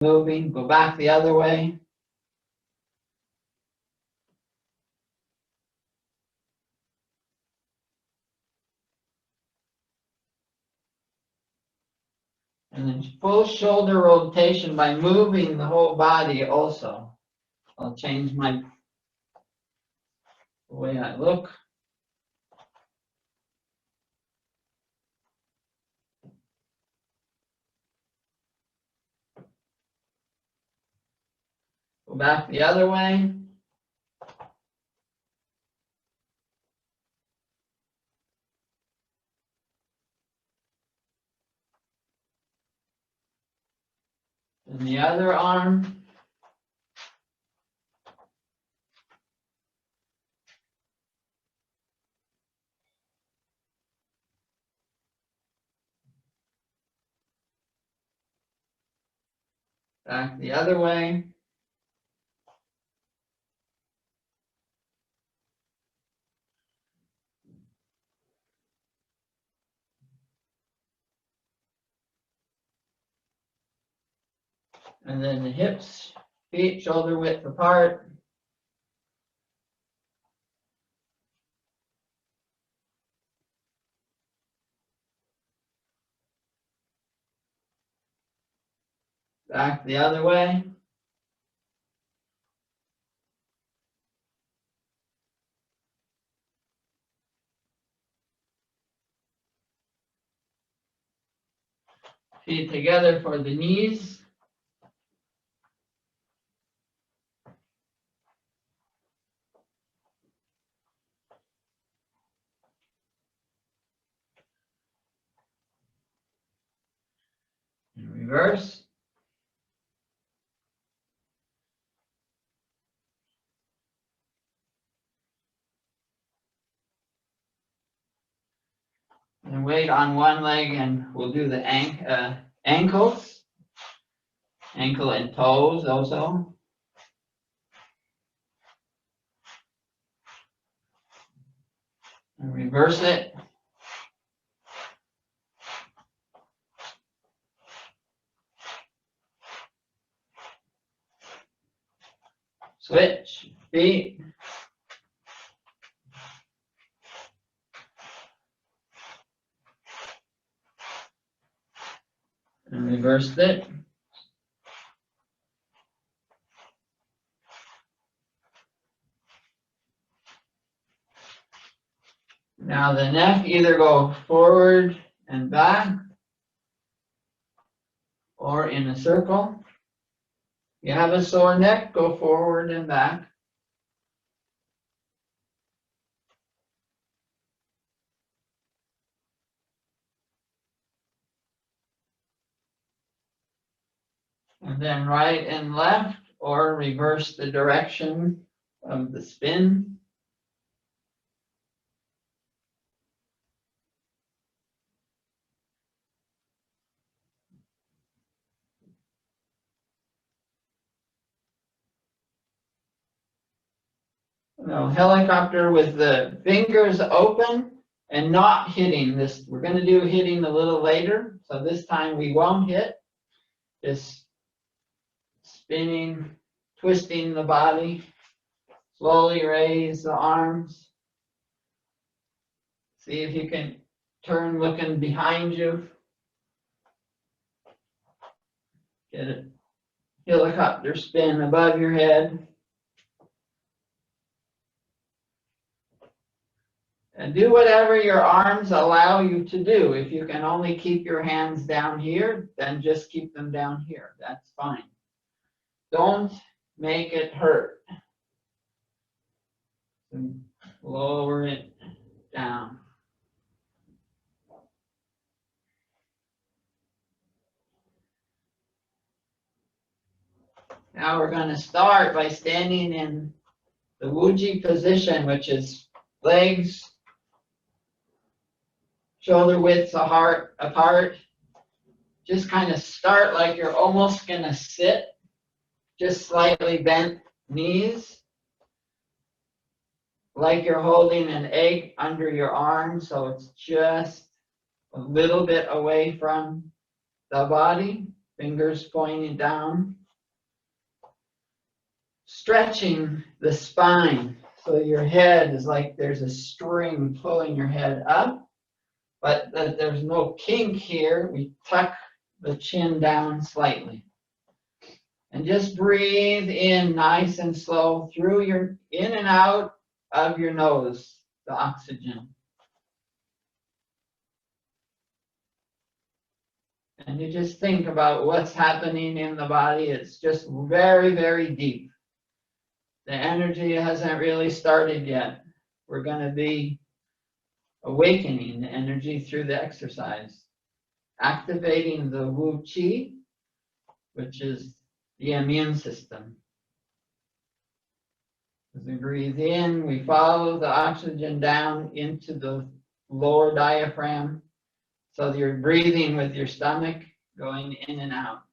moving. Go back the other way. And then full shoulder rotation by moving the whole body also. I'll change the way I look. Go back the other way. And the other arm. Back the other way. And then the hips, feet, shoulder width apart. Back the other way. Feet together for the knees. And reverse. And weight on one leg, and we'll do the ankles. Ankle and toes also. And reverse it. Switch, feet. And reverse it. Now the neck, either go forward and back or in a circle. You have a sore neck, go forward and back. And then right and left, or reverse the direction of the spin. Now, helicopter with the fingers open and not hitting this. We're going to do hitting a little later. So this time we won't hit. Just spinning, twisting the body. Slowly raise the arms. See if you can turn looking behind you. Get a helicopter spin above your head. And do whatever your arms allow you to do. If you can only keep your hands down here, then just keep them down here. That's fine. Don't make it hurt. And lower it down. Now we're going to start by standing in the Wuji position, which is legs, shoulder widths apart. Just kind of start like you're almost going to sit, just slightly bent knees, like you're holding an egg under your arm, so it's just a little bit away from the body. fingers pointing down. Stretching the spine. So your head is like there's a string pulling your head up, but there's no kink here. We tuck the chin down slightly. And just breathe in nice and slow through your, in and out of your nose, the oxygen. And you just think about what's happening in the body. It's just very, very deep. The energy hasn't really started yet. We're going to be awakening the energy through the exercise, activating the Wei Qi, which is the immune system. As we breathe in, we follow the oxygen down into the lower diaphragm. So you're breathing with your stomach going in and out.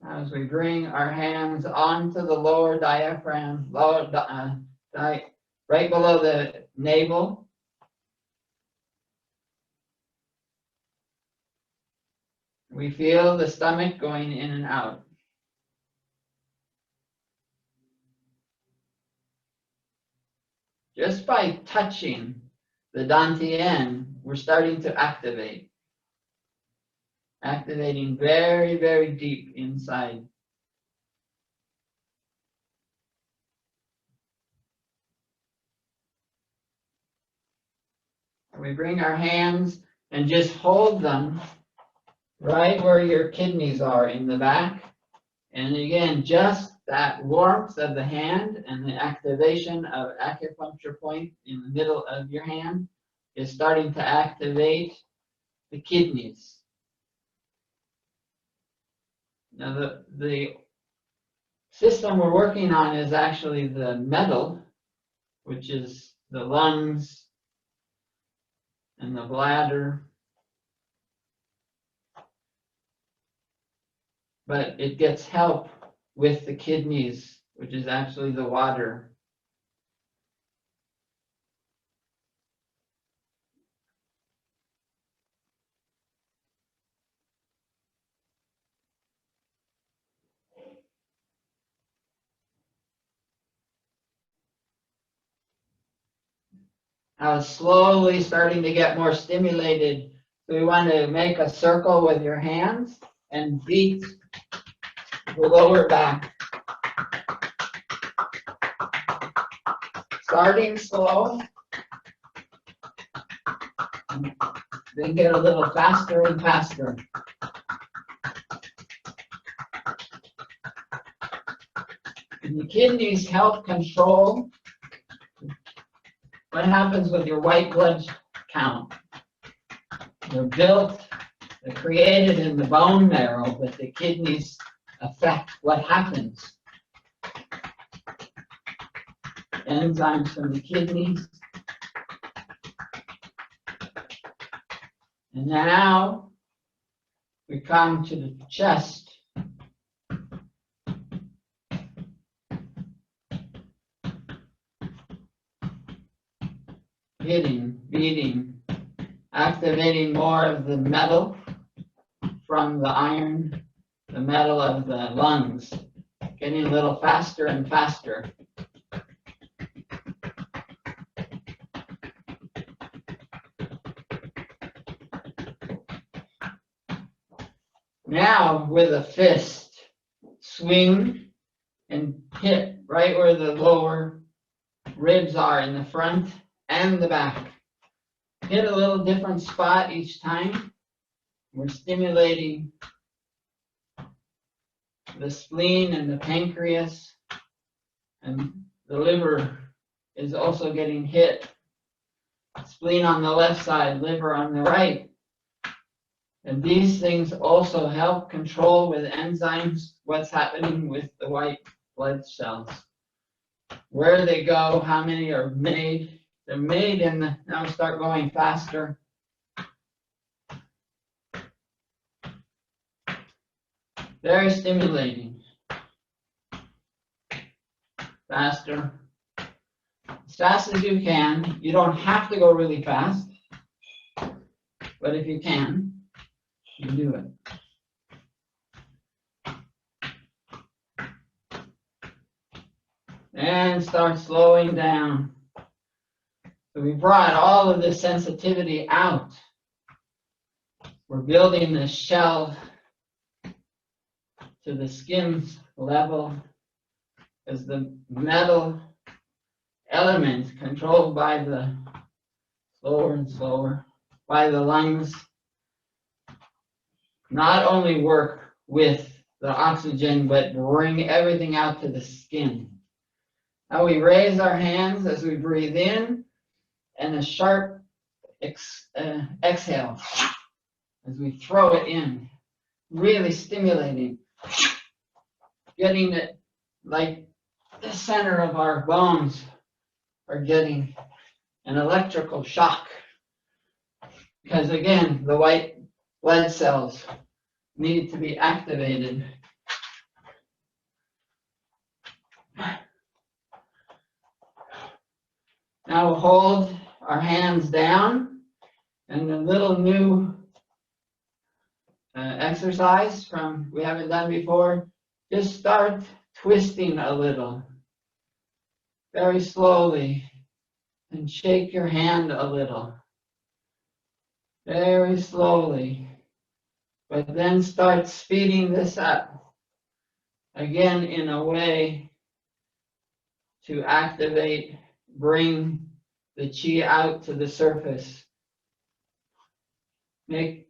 As we bring our hands onto the lower diaphragm, right below the navel. We feel the stomach going in and out. Just by touching the dantian, we're starting to activate. Activating very, very deep inside. We bring our hands and just hold them right where your kidneys are in the back. And again, just that warmth of the hand and the activation of acupuncture point in the middle of your hand is starting to activate the kidneys. Now the system we're working on is actually the metal, which is the lungs and the bladder. But it gets help with the kidneys, which is actually the water. Now it's slowly starting to get more stimulated. So we want to make a circle with your hands and beat the lower back. Starting slow, then get a little faster and faster. And the kidneys help control what happens with your white blood count. They're built, they're created in the bone marrow, but the kidneys affect what happens. Enzymes from the kidneys. And now we come to the chest. Hitting, beating, activating more of the metal from the iron, the metal of the lungs, getting a little faster and faster. Now with a fist, swing and hit right where the lower ribs are in the front and the back. Hit a little different spot each time. We're stimulating the spleen and the pancreas, and the liver is also getting hit. Spleen on the left side, liver on the right. And these things also help control with enzymes what's happening with the white blood cells. Where they go, how many are made. They're made in the, now start going faster. Very stimulating. Faster. As fast as you can. You don't have to go really fast, but if you can, you do it. And start slowing down. So we brought all of this sensitivity out. We're building this shell to the skin's level as the metal element controlled by the slower and slower, by the lungs, not only work with the oxygen, but bring everything out to the skin. Now we raise our hands as we breathe in, and a sharp exhale as we throw it in, really stimulating, getting it like the center of our bones are getting an electrical shock. Because again, the white blood cells need to be activated. Now we'll hold our hands down, and a little new exercise from we haven't done before. Just start twisting a little, very slowly, and shake your hand a little, very slowly, but then start speeding this up, again in a way to activate, bring the qi out to the surface. Make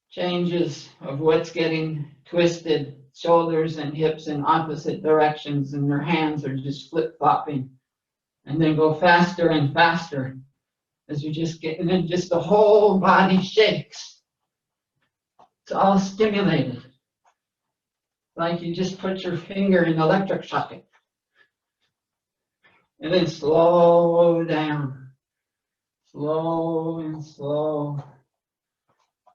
changes of what's getting twisted, shoulders and hips in opposite directions, and your hands are just flip-flopping. And then go faster and faster as you just get, and then just the whole body shakes. It's all stimulated. Like you just put your finger in electric socket. And then slow down. Slow and slow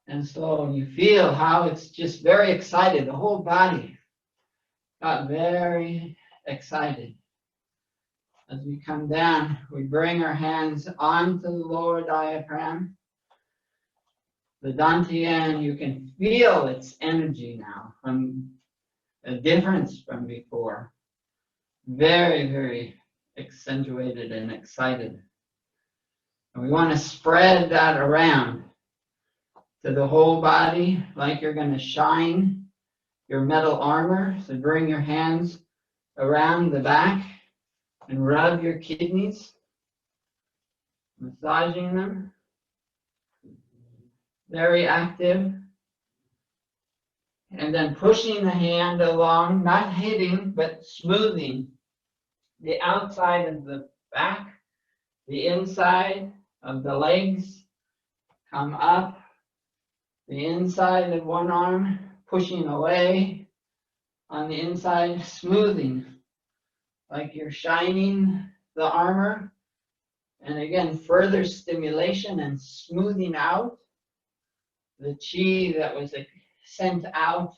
and slow. And you feel how it's just very excited. The whole body got very excited. As we come down, we bring our hands onto the lower diaphragm. The dantian, you can feel its energy now, from a difference from before. Very, very accentuated and excited. And we want to spread that around to the whole body, like you're going to shine your metal armor. So bring your hands around the back and rub your kidneys, massaging them. Very active. And then pushing the hand along, not hitting, but smoothing the outside of the back, the inside of the legs, come up, the inside of one arm, pushing away on the inside, smoothing, like you're shining the armor. And again, further stimulation and smoothing out the qi that was sent out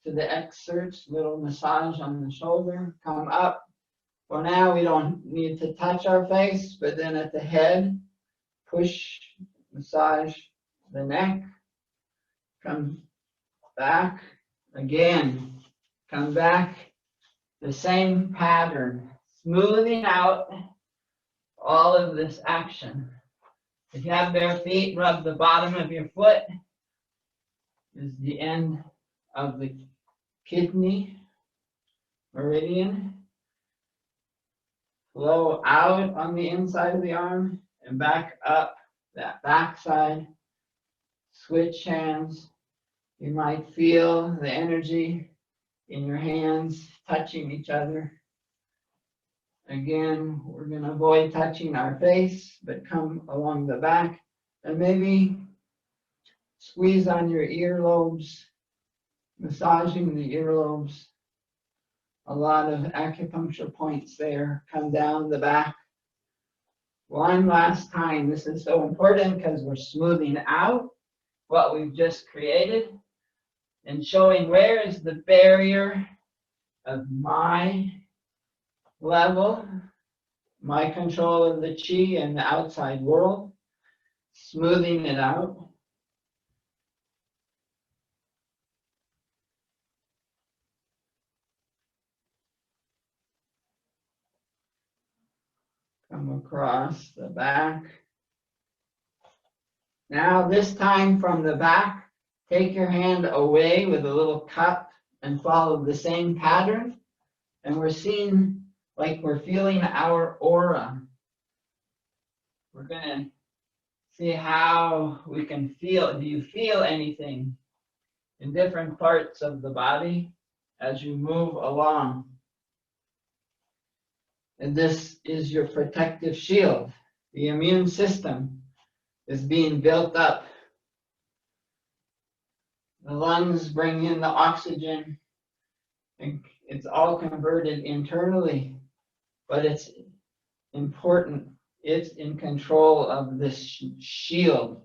to the excerpts. Little massage on the shoulder, come up. For now, we don't need to touch our face, but then at the head, push, massage the neck, come back again, come back, the same pattern, smoothing out all of this action. If you have bare feet, rub the bottom of your foot. Is the end of the kidney meridian. Flow out on the inside of the arm and back up that back side. Switch hands. You might feel the energy in your hands touching each other. Again, we're going to avoid touching our face, but come along the back and maybe squeeze on your earlobes, massaging the earlobes. A lot of acupuncture points there. Come down the back. One last time. This is so important because we're smoothing out what we've just created and showing where is the barrier of my level, my control of the qi and the outside world, smoothing it out. Come across the back. Now this time from the back, take your hand away with a little cup and follow the same pattern. And we're seeing like we're feeling our aura. We're going to see how we can feel. Do you feel anything in different parts of the body as you move along? And this is your protective shield. The immune system is being built up. The lungs bring in the oxygen, and it's all converted internally, but it's important. It's in control of this shield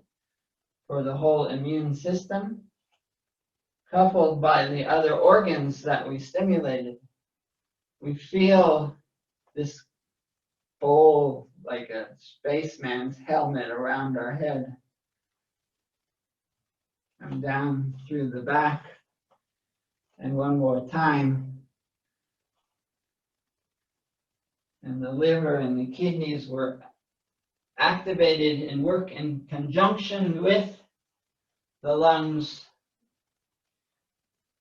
for the whole immune system, coupled by the other organs that we stimulated. We feel this bowl like a spaceman's helmet around our head. Come down through the back. And one more time. And the liver and the kidneys were activated and work in conjunction with the lungs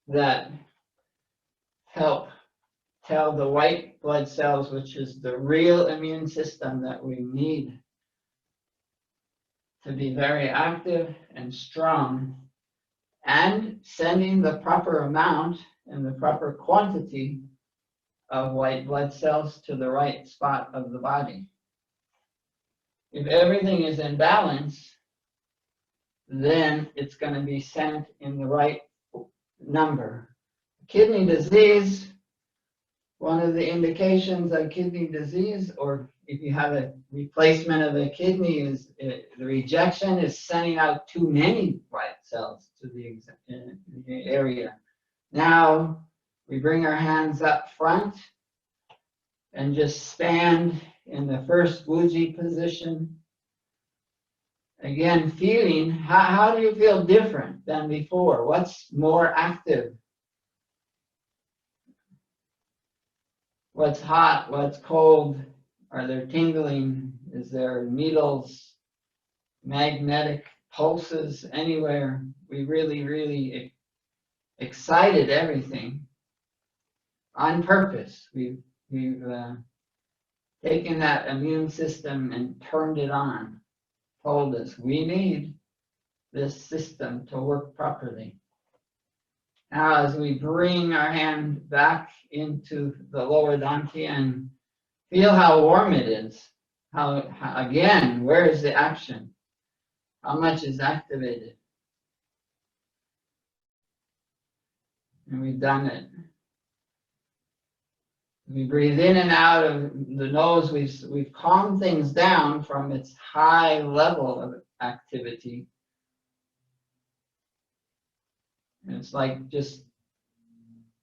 that help tell the white blood cells, which is the real immune system that we need to be very active and strong, and sending the proper amount and the proper quantity of white blood cells to the right spot of the body. If everything is in balance, then it's going to be sent in the right number. Kidney disease, one of the indications of kidney disease, or if you have a replacement of a kidney, is the rejection is sending out too many white cells to the area. Now we bring our hands up front and just stand in the first Wuji position. Again, feeling, how do you feel different than before? What's more active? What's hot? What's cold? Are there tingling? Is there needles, magnetic pulses anywhere? We really excited everything on purpose. We've taken that immune system and turned it on. Told us we need this system to work properly. Now, as we bring our hand back into the lower dantian, feel how warm it is. How again, where is the action? How much is activated? And we've done it. We breathe in and out of the nose. We've calmed things down from its high level of activity. And it's like just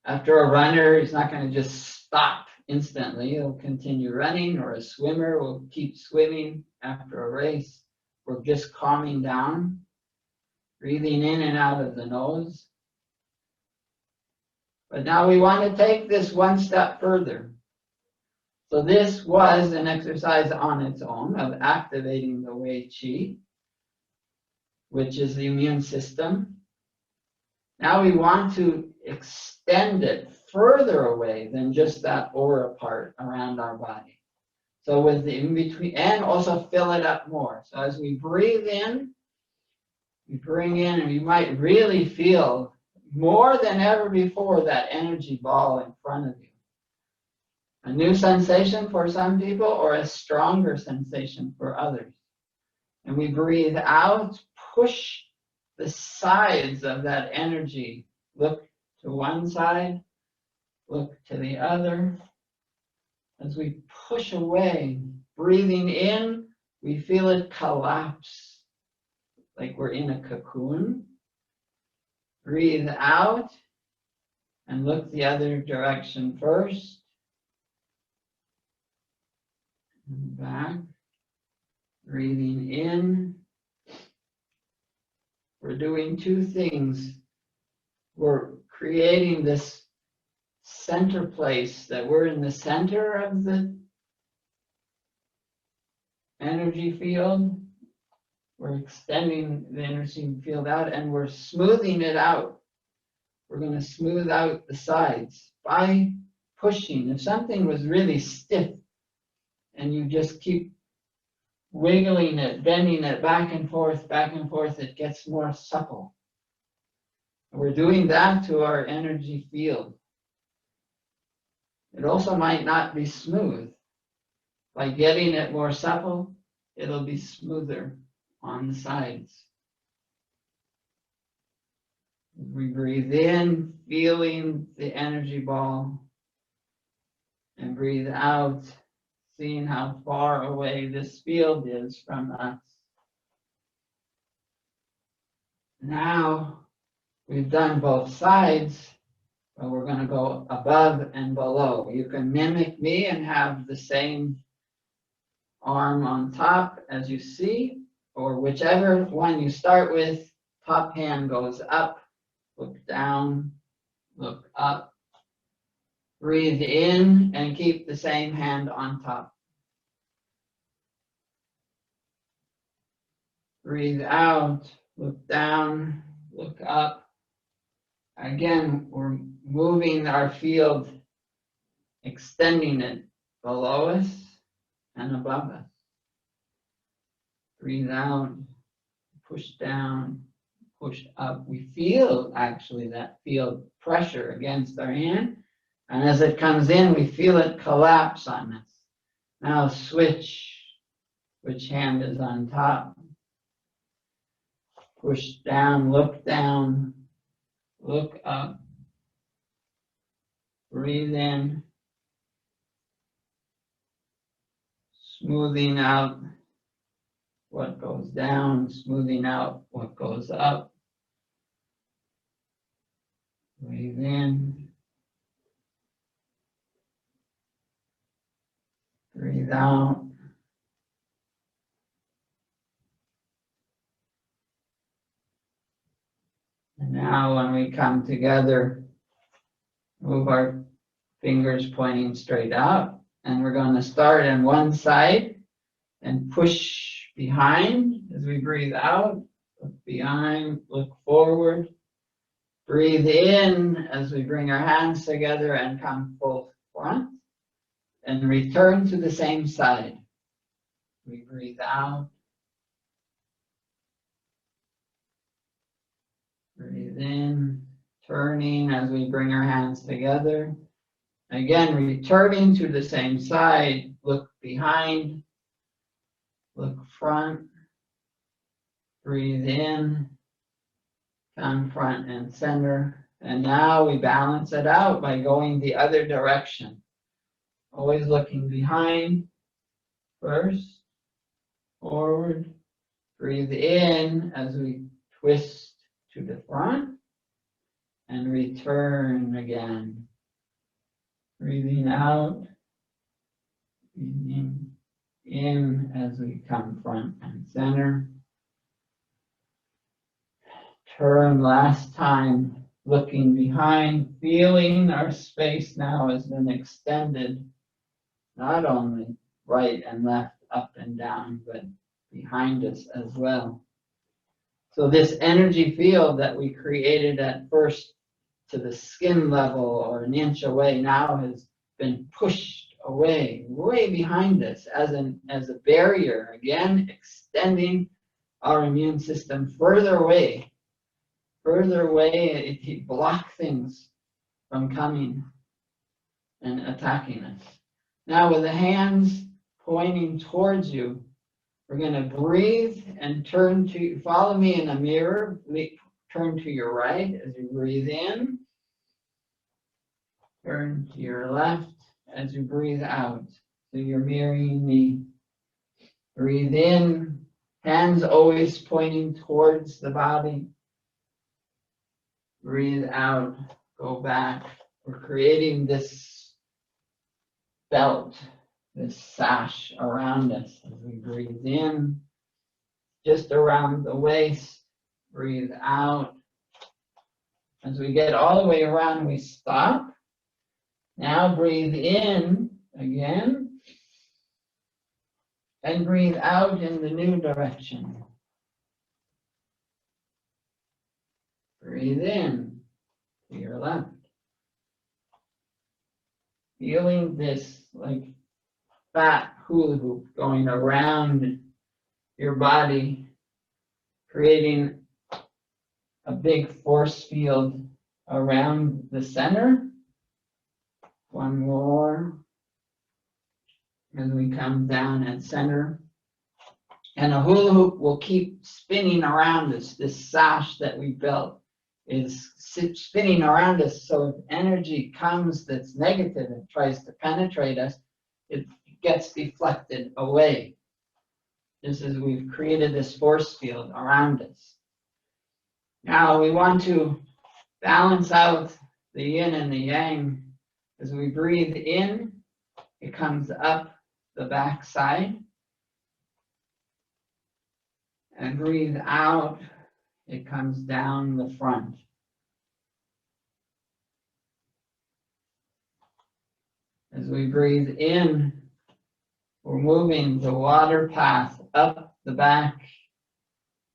after a runner, he's not going to just stop instantly. He'll continue running, or a swimmer will keep swimming after a race. We're just calming down, breathing in and out of the nose. But now we want to take this one step further. So this was an exercise on its own of activating the Wei Qi, which is the immune system. Now we want to extend it further away than just that aura part around our body. So with the in-between, and also fill it up more. So as we breathe in, we bring in, and you might really feel more than ever before that energy ball in front of you. A new sensation for some people, or a stronger sensation for others. And we breathe out, push the sides of that energy. Look to one side, look to the other. As we push away, breathing in, we feel it collapse, like we're in a cocoon. Breathe out and look the other direction first. and back. Breathing in. We're doing two things. We're creating this center place that we're in the center of the energy field. We're extending the energy field out and we're smoothing it out. We're going to smooth out the sides by pushing. If something was really stiff and you just keep wiggling it, bending it back and forth, it gets more supple. We're doing that to our energy field. It also might not be smooth. By getting it more supple, it'll be smoother on the sides. We breathe in, feeling the energy ball, and breathe out, seeing how far away this field is from us. Now, we've done both sides, but we're going to go above and below. You can mimic me and have the same arm on top as you see, or whichever one you start with, top hand goes up, look down, look up. Breathe in and keep the same hand on top. Breathe out, look down, look up. Again, we're moving our field, extending it below us and above us. Breathe out, push down, push up. We feel actually that field pressure against our hand. And as it comes in, we feel it collapse on us. Now switch, which hand is on top. Push down, look up. Breathe in. Smoothing out what goes down, smoothing out what goes up. Breathe in. Breathe out. And now when we come together, move our fingers pointing straight out. And we're going to start on one side and push behind as we breathe out. Look behind, look forward. Breathe in as we bring our hands together and come full front. And return to the same side. We breathe out. Breathe in, turning as we bring our hands together. Again, returning to the same side. Look behind. Look front. Breathe in. Come front and center. And now we balance it out by going the other direction. Always looking behind first, forward. Breathe in as we twist to the front and return again. Breathing out, breathing in as we come front and center. Turn last time, looking behind, feeling our space now has been extended. Not only right and left, up and down, but behind us as well. So this energy field that we created at first to the skin level or an inch away now has been pushed away, way behind us as a barrier, again, extending our immune system further away. It blocks things from coming and attacking us. Now with the hands pointing towards you, we're going to breathe and follow me in a mirror. Turn to your right as you breathe in. Turn to your left as you breathe out. So you're mirroring me. Breathe in, hands always pointing towards the body. Breathe out, go back. We're creating this belt this sash around us as we breathe in, just around the waist, breathe out. As we get all the way around, we stop. Now breathe in again, and breathe out in the new direction. Breathe in to your left. Feeling this like fat hula hoop going around your body, creating a big force field around the center. One more as we come down at center. And a hula hoop will keep spinning around us. This sash that we built is spinning around us, so if energy comes that's negative and tries to penetrate us, it gets deflected away. Just as we've created this force field around us. Now we want to balance out the yin and the yang. As we breathe in, it comes up the back side. And breathe out, it comes down the front. As we breathe in, we're moving the water path up the back,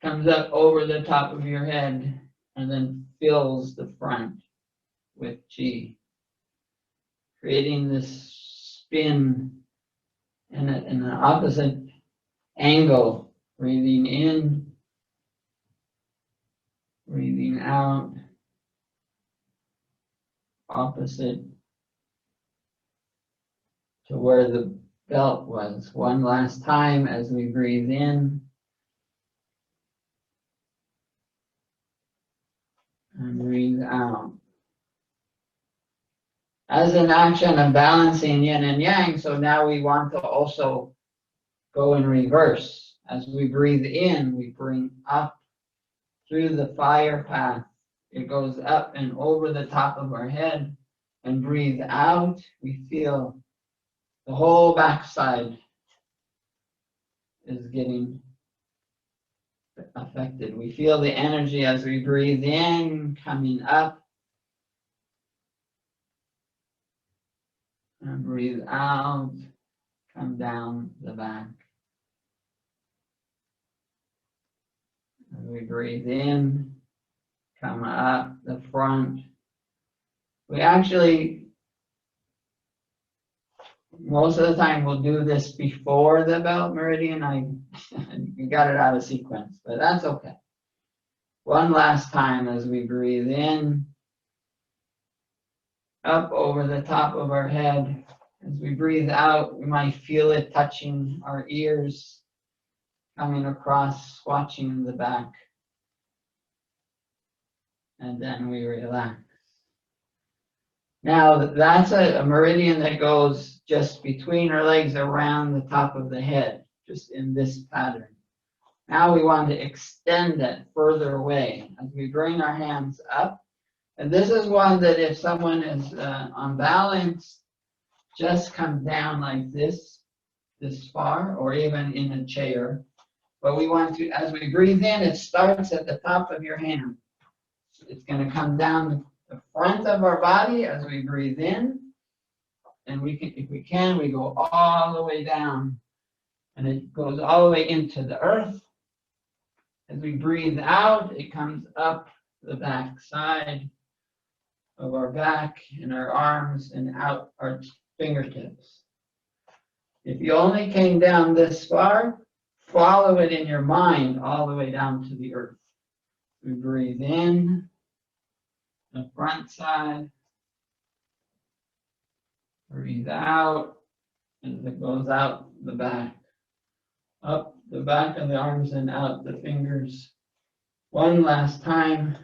comes up over the top of your head, and then fills the front with Qi, creating this spin in an opposite angle. Breathing in, breathing out, opposite to where the belt was. One last time as we breathe in. And breathe out. As an action of balancing yin and yang, so now we want to also go in reverse. As we breathe in, we bring up through the fire path. It goes up and over the top of our head. And breathe out, we feel the whole backside is getting affected. We feel the energy as we breathe in, coming up. And breathe out, come down the back. As we breathe in, come up the front. We actually, most of the time we'll do this before the belt meridian. I got it out of sequence, but that's okay. One last time as we breathe in, up over the top of our head. As we breathe out, we might feel it touching our ears, coming across, watching the back. And then we relax. Now that's a meridian that goes just between our legs around the top of the head, just in this pattern. Now we want to extend that further away as we bring our hands up. And this is one that if someone is unbalanced, just come down like this far, or even in a chair. But we want to, as we breathe in, it starts at the top of your hand. It's going to come down the front of our body as we breathe in. And we can, if we can, we go all the way down. And it goes all the way into the earth. As we breathe out, it comes up the back side of our back and our arms and out our fingertips. If you only came down this far, follow it in your mind all the way down to the earth. We breathe in the front side, breathe out as it goes out the back, up the back of the arms and out the fingers. One last time.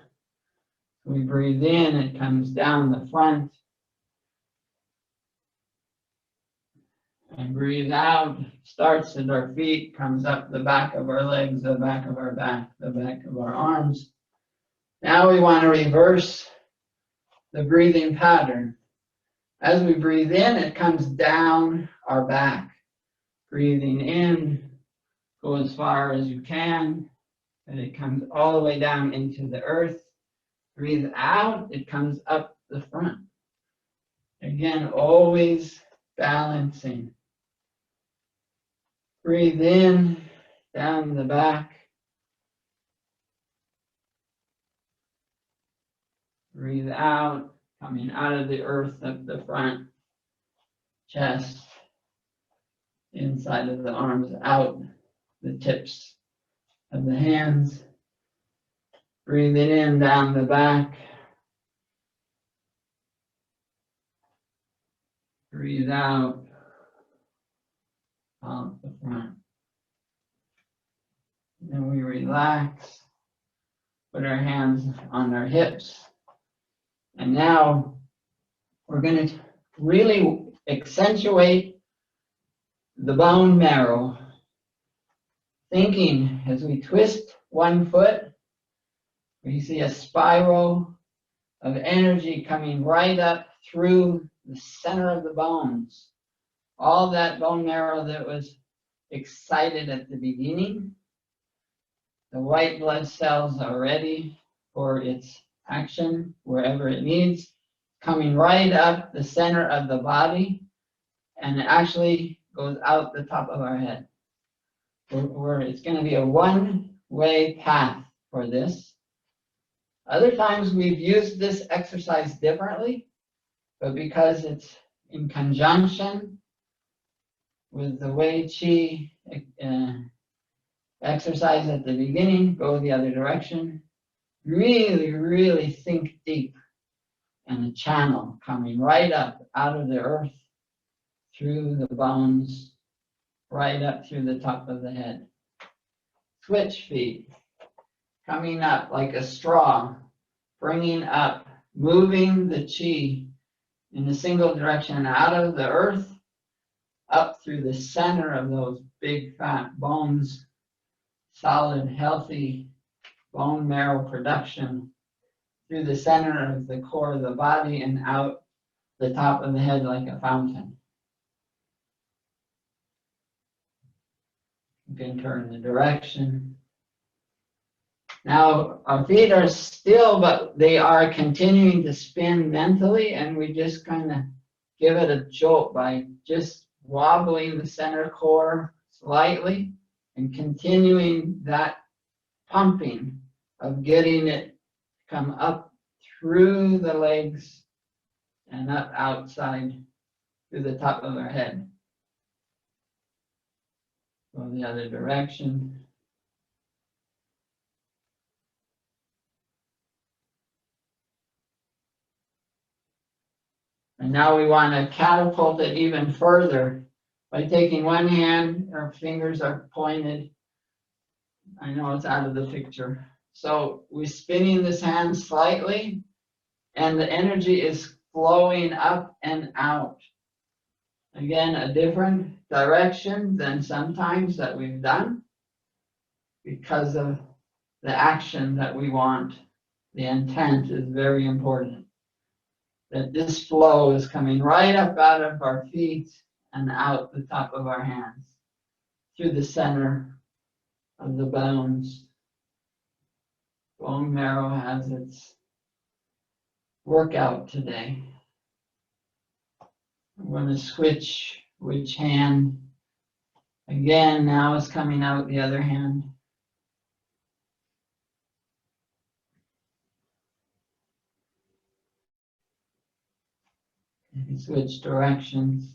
We breathe in, it comes down the front. And breathe out, starts at our feet, comes up the back of our legs, the back of our back, the back of our arms. Now we want to reverse the breathing pattern. As we breathe in, it comes down our back. Breathing in, go as far as you can, and it comes all the way down into the earth. Breathe out, it comes up the front. Again, always balancing. Breathe in, down the back. Breathe out, coming out of the earth up the front, chest, inside of the arms, out the tips of the hands. Breathing in, down the back. Breathe out the front. Then we relax, put our hands on our hips. And now we're going to really accentuate the bone marrow. Thinking as we twist one foot, we see a spiral of energy coming right up through the center of the bones. All that bone marrow that was excited at the beginning, the white blood cells are ready for its action wherever it needs, coming right up the center of the body, and it actually goes out the top of our head. Where it's going to be a one-way path for this. Other times we've used this exercise differently, but because it's in conjunction with the Wei Qi exercise at the beginning, go the other direction, really, really think deep, and a channel coming right up out of the earth, through the bones, right up through the top of the head. Switch feet, coming up like a straw, bringing up, moving the chi in a single direction out of the earth, up through the center of those big fat bones, solid, healthy bone marrow production, through the center of the core of the body and out the top of the head like a fountain. You can turn the direction. Now our feet are still, but they are continuing to spin mentally, and we just kind of give it a jolt by just wobbling the center core slightly and continuing that pumping of getting it come up through the legs and up outside through the top of our head. Go the other direction. And now we want to catapult it even further by taking one hand, our fingers are pointed. I know it's out of the picture. So we're spinning this hand slightly, and the energy is flowing up and out. Again, a different direction than sometimes that we've done because of the action that we want. The intent is very important. That this flow is coming right up out of our feet and out the top of our hands, through the center of the bones. Bone marrow has its workout today. I'm going to switch which hand. Again, now it's coming out the other hand. And switch directions.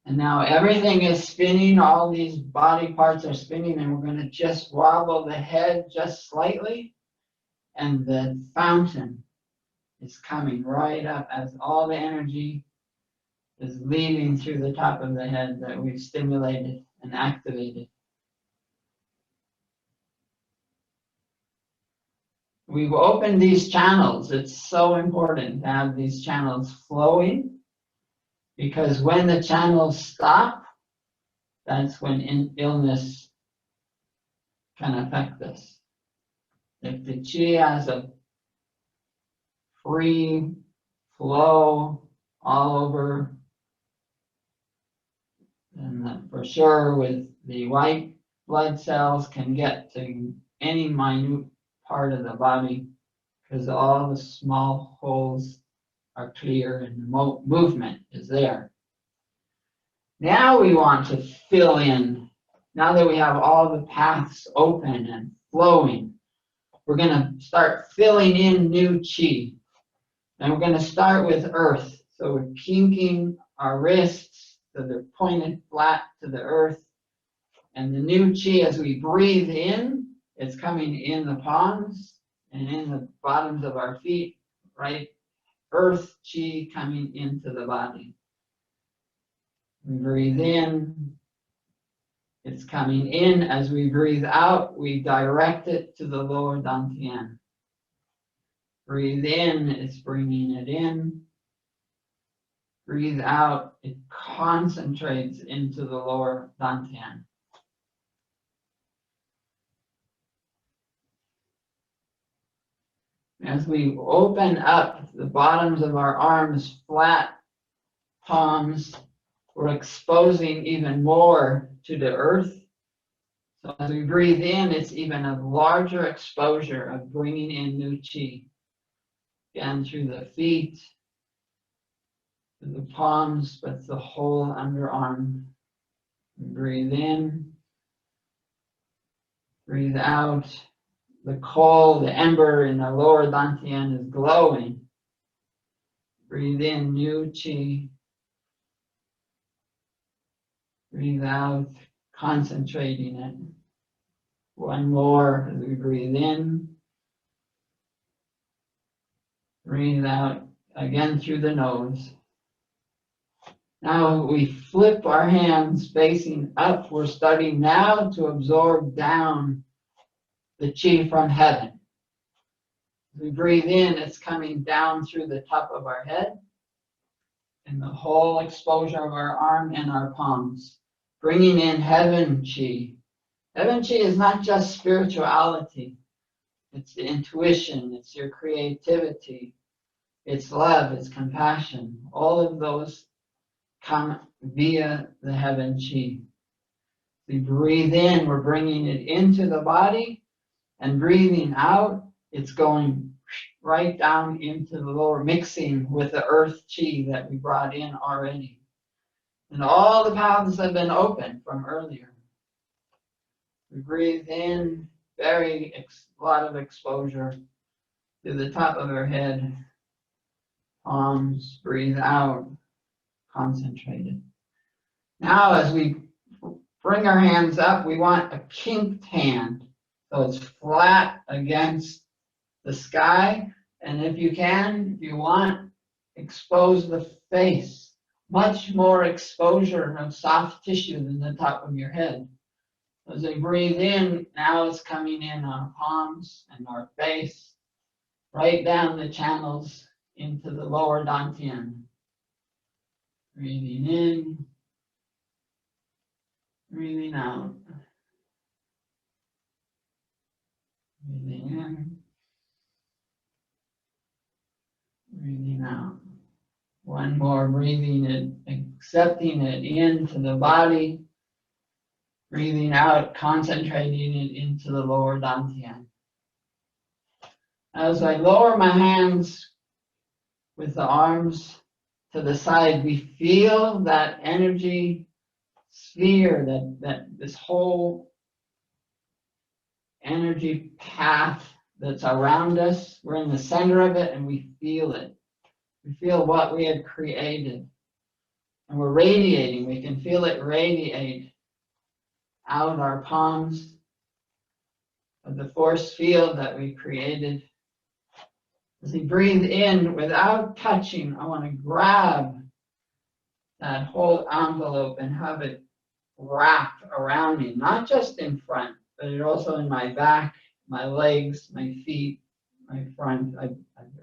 And now everything is spinning, all these body parts are spinning, and we're going to just wobble the head just slightly, and the fountain is coming right up as all the energy is leaving through the top of the head that we've stimulated and activated. We've opened these channels. It's so important to have these channels flowing, because when the channels stop, that's when illness can affect this. If the qi has a free flow all over, then for sure with the white blood cells can get to any minute part of the body because all the small holes are clear and the movement is there. Now we want to fill in. Now that we have all the paths open and flowing, we're going to start filling in new qi. And we're going to start with earth. So we're kinking our wrists so they're pointed flat to the earth. And the new qi, as we breathe in, it's coming in the palms and in the bottoms of our feet, right? Earth qi coming into the body. We breathe in, it's coming in. As we breathe out, we direct it to the lower dantian. Breathe in, it's bringing it in. Breathe out, it concentrates into the lower dantian. As we open up the bottoms of our arms, flat palms, we're exposing even more to the earth. So as we breathe in, it's even a larger exposure of bringing in new qi. Again, through the feet, through the palms, but the whole underarm. Breathe in, breathe out. The coal, the ember in the lower dantian is glowing. Breathe in new qi. Breathe out, concentrating it. One more as we breathe in. Breathe out again through the nose. Now we flip our hands facing up. We're starting now to absorb down the qi from heaven. As we breathe in, it's coming down through the top of our head and the whole exposure of our arm and our palms, bringing in heaven qi. Heaven qi is not just spirituality. It's the intuition, it's your creativity, it's love, it's compassion. All of those come via the heaven qi. We breathe in, we're bringing it into the body, and breathing out, it's going right down into the lower, mixing with the earth qi that we brought in already. And all the paths have been open from earlier. We breathe in, a lot of exposure to the top of our head, palms, breathe out, concentrated. Now as we bring our hands up, we want a kinked hand. So it's flat against the sky. And if you can, if you want, expose the face. Much more exposure of soft tissue than the top of your head. As we breathe in, now it's coming in our palms and our face, right down the channels into the lower dantian. Breathing in, breathing out. Breathing in, breathing out. One more, breathing it, accepting it into the body. Breathing out, concentrating it into the lower dantian. As I lower my hands with the arms to the side, we feel that energy sphere, that this whole energy path that's around us. We're in the center of it and we feel it. We feel what we had created. And we're radiating. We can feel it radiate out our palms of the force field that we created. As we breathe in without touching, I want to grab that whole envelope and have it wrap around me, not just in front, but also in my back, my legs, my feet, my front. I've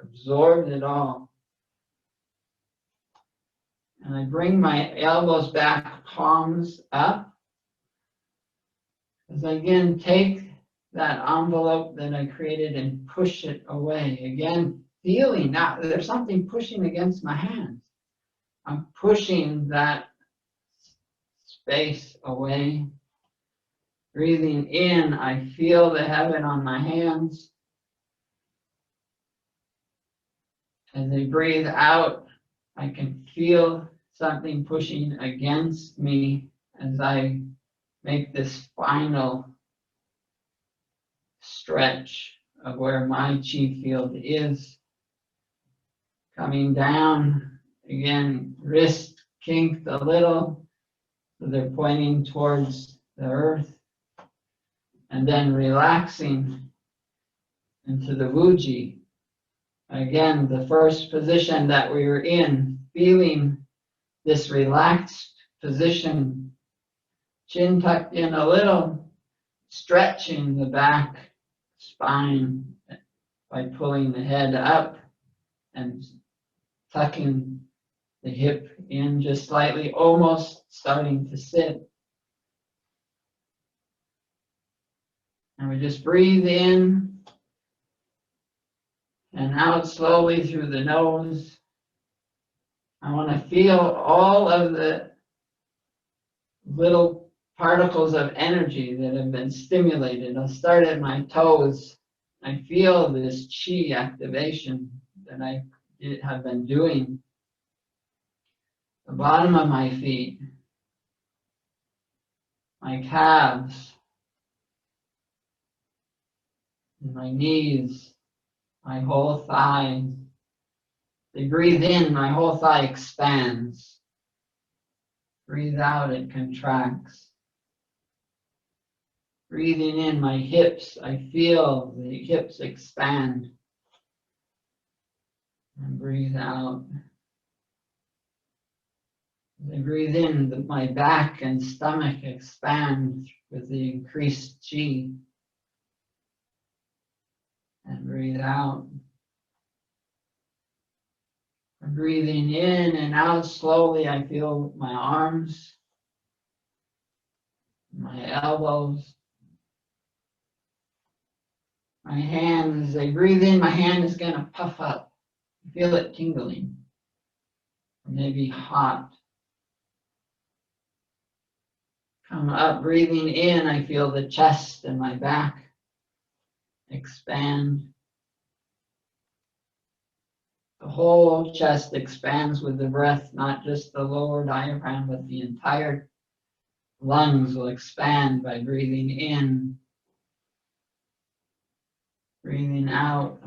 absorbed it all. And I bring my elbows back, palms up. As I again take that envelope that I created and push it away. Again, feeling that there's something pushing against my hands. I'm pushing that space away. Breathing in, I feel the heaven on my hands. As I breathe out, I can feel something pushing against me as I make this final stretch of where my chi field is. Coming down, again, wrist kinked a little, so they're pointing towards the earth. And then relaxing into the Wuji. Again, the first position that we were in, feeling this relaxed position, chin tucked in a little, stretching the back spine by pulling the head up and tucking the hip in just slightly, almost starting to sit. And we just breathe in and out slowly through the nose. I want to feel all of the little particles of energy that have been stimulated. I'll start at my toes. I feel this chi activation that I have been doing. The bottom of my feet, my calves, my knees, my whole thighs. They breathe in, my whole thigh expands. Breathe out, it contracts. Breathing in, my hips, I feel the hips expand. And breathe out. As I breathe in, my back and stomach expand with the increased chi. And breathe out. And breathing in and out slowly, I feel my arms, my elbows, my hands. As I breathe in, my hand is going to puff up. Feel it tingling, or maybe hot. Come up, breathing in, I feel the chest and my back expand. The whole chest expands with the breath, not just the lower diaphragm, but the entire lungs will expand by breathing in, breathing out.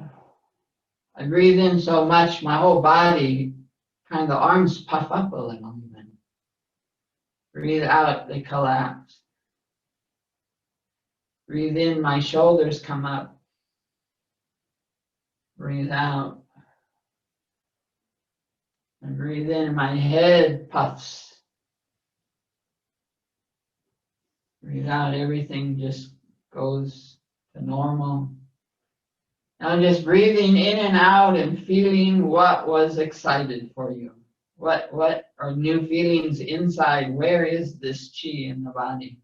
I breathe in so much, my whole body, kind of the arms puff up a little even. Breathe out, they collapse. Breathe in, my shoulders come up. Breathe out. And breathe in, my head puffs. Breathe out, everything just goes to normal. Now just breathing in and out and feeling what was excited for you. What are new feelings inside? Where is this chi in the body?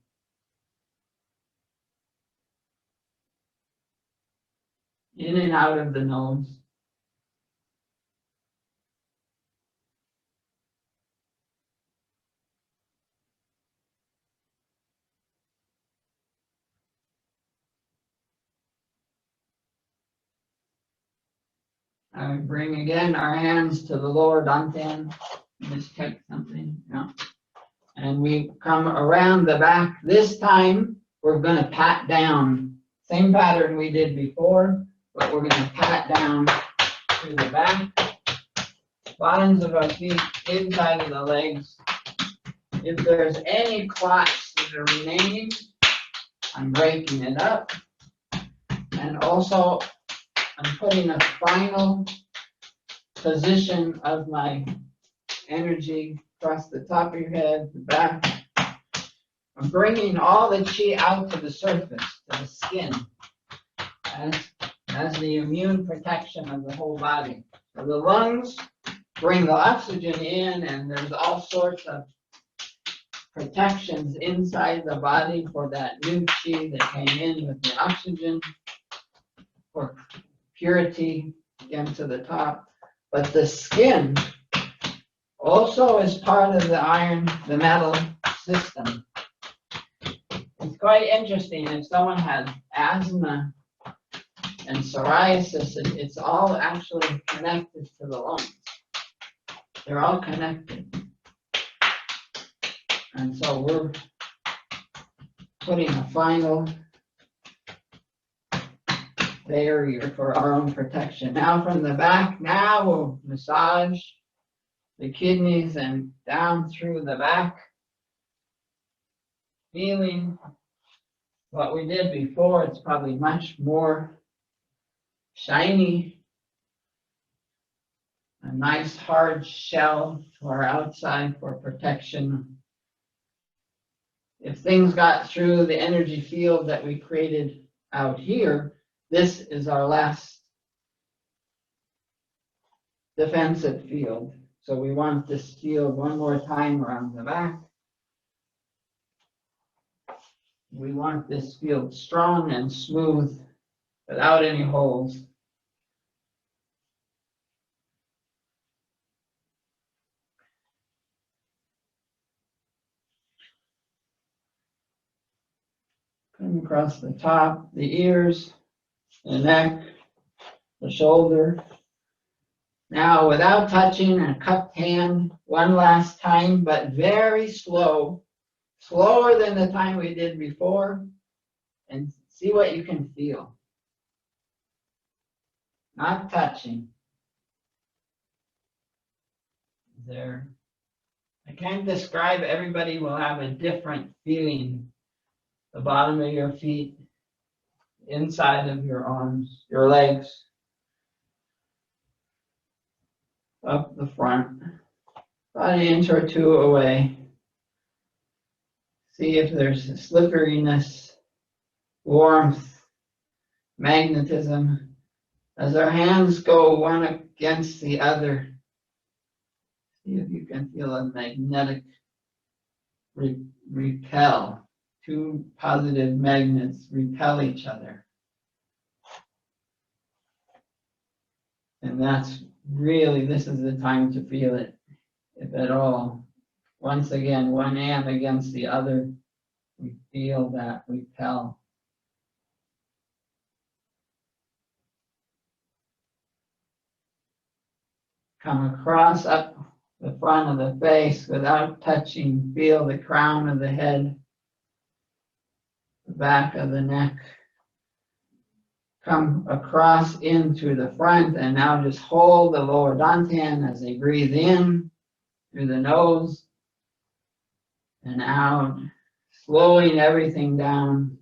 In and out of the nose. I bring again our hands to the lower dantian. Just check something. Yeah. And we come around the back. This time we're going to pat down. Same pattern we did before, but we're going to pat down through the back. Bottoms of our feet, inside of the legs. If there's any clots that are remaining, I'm breaking it up. And also, I'm putting a final position of my energy across the top of your head, the back. I'm bringing all the chi out to the surface, to the skin, as the immune protection of the whole body. So the lungs bring the oxygen in, and there's all sorts of protections inside the body for that new chi that came in with the oxygen, for purity again to the top. But the skin also is part of the iron, the metal system. It's quite interesting. If someone has asthma and psoriasis, it's all actually connected to the lungs. They're all connected. And so we're putting a final barrier for our own protection. Now from the back, now we'll massage the kidneys and down through the back, feeling what we did before. It's probably much more shiny, a nice hard shell to our outside for protection. If things got through the energy field that we created out here, this is our last defensive field. So we want this field one more time around the back. We want this field strong and smooth without any holes. Come across the top, the ears, the neck, the shoulder. Now, without touching, a cupped hand one last time, but very slow, slower than the time we did before, and see what you can feel. Not touching. There. I can't describe, everybody will have a different feeling. The bottom of your feet, inside of your arms, your legs, up the front, about an inch or two away. See if there's slipperiness, warmth, magnetism. As our hands go one against the other, see if you can feel a magnetic repel. Two positive magnets repel each other. And that's really, this is the time to feel it, if at all. Once again, one hand against the other, we feel that repel. Come across up the front of the face without touching. Feel the crown of the head, the back of the neck. Come across into the front, and now just hold the lower dantian as they breathe in through the nose and out, slowing everything down.